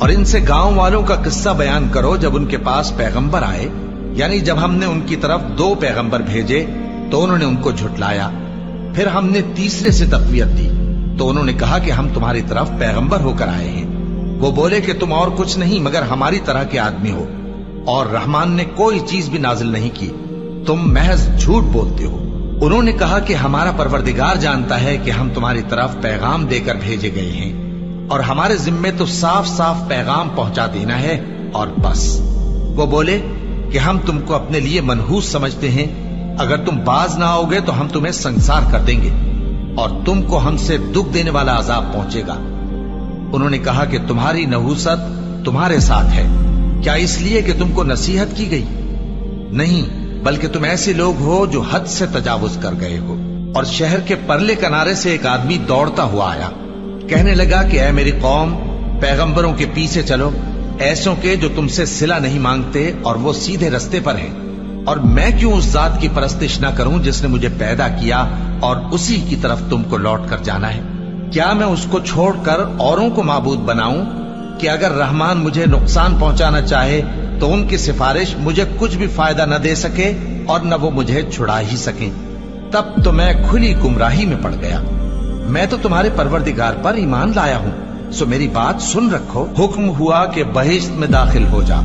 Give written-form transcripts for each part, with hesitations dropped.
اور ان سے گاؤں والوں کا قصہ بیان کرو جب ان کے پاس پیغمبر آئے، یعنی جب ہم نے ان کی طرف 2 پیغمبر بھیجے تو انہوں نے ان کو جھٹلایا، پھر ہم نے تیسرے سے تقویت دی تو انہوں نے کہا کہ ہم تمہاری طرف پیغمبر ہو کر آئے ہیں۔ وہ بولے کہ تم اور کچھ نہیں مگر ہماری طرح کے آدمی ہو، اور رحمان نے کوئی چیز بھی نازل نہیں کی، تم محض جھوٹ بولتے ہو۔ انہوں نے کہا کہ ہمارا پروردگار جانتا ہے کہ ہم تمہاری طرف پیغام دے کر بھیجے گئے ہیں، اور ہمارے ذمے تو صاف صاف پیغام پہنچا دینا ہے اور بس۔ وہ بولے کہ ہم تم کو اپنے لیے منحوس سمجھتے ہیں، اگر تم باز نہ آؤ گے تو ہم تمہیں سنسار کر دیں گے اور تم کو ہم سے دکھ دینے والا عذاب پہنچے گا۔ انہوں نے کہا کہ تمہاری نحوست تمہارے ساتھ ہے، کیا اس لیے کہ تم کو نصیحت کی گئی؟ نہیں، بلکہ تم ایسے لوگ ہو جو حد سے تجاوز کر گئے ہو۔ اور شہر کے پرلے کنارے سے ایک آدمی دوڑتا ہوا آیا، کہنے لگا کہ اے میری قوم، پیغمبروں کے پیچھے چلو، ایسوں کے جو تم سے صلہ نہیں مانگتے اور وہ سیدھے رستے پر ہیں۔ اور میں کیوں اس ذات کی پرستش نہ کروں جس نے مجھے پیدا کیا اور اسی کی طرف تم کو لوٹ کر جانا ہے؟ کیا میں اس کو چھوڑ کر اوروں کو معبود بناؤں کہ اگر رحمان مجھے نقصان پہنچانا چاہے تو ان کی سفارش مجھے کچھ بھی فائدہ نہ دے سکے اور نہ وہ مجھے چھڑا ہی سکیں؟ تب تو میں کھلی گمراہی میں پڑ گیا۔ میں تو تمہارے پروردگار پر ایمان لایا ہوں، سو میری بات سن رکھو۔ حکم ہوا کہ بہشت میں داخل ہو جا۔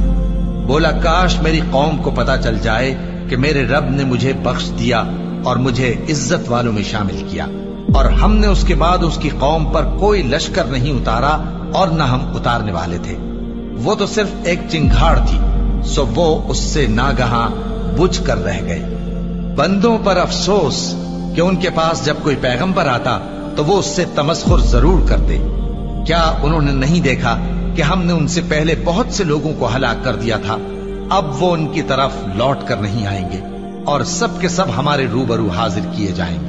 بولا کاش میری قوم کو پتا چل جائے کہ میرے رب نے مجھے بخش دیا اور مجھے عزت والوں میں شامل کیا، اور ہم نے اس کے بعد اس کی قوم پر کوئی لشکر نہیں اتارا اور نہ ہم اتارنے والے تھے۔ وہ تو صرف ایک چنگھاڑ تھی، سو وہ اس سے ناگہاں بجھ کر رہ گئے۔ بندوں پر افسوس کہ ان کے پاس جب کوئی پیغمبر آتا تو وہ اس سے تمسخر ضرور کرتے۔ کیا انہوں نے نہیں دیکھا کہ ہم نے ان سے پہلے بہت سے لوگوں کو ہلاک کر دیا تھا؟ اب وہ ان کی طرف لوٹ کر نہیں آئیں گے اور سب کے سب ہمارے روبرو حاضر کیے جائیں گے۔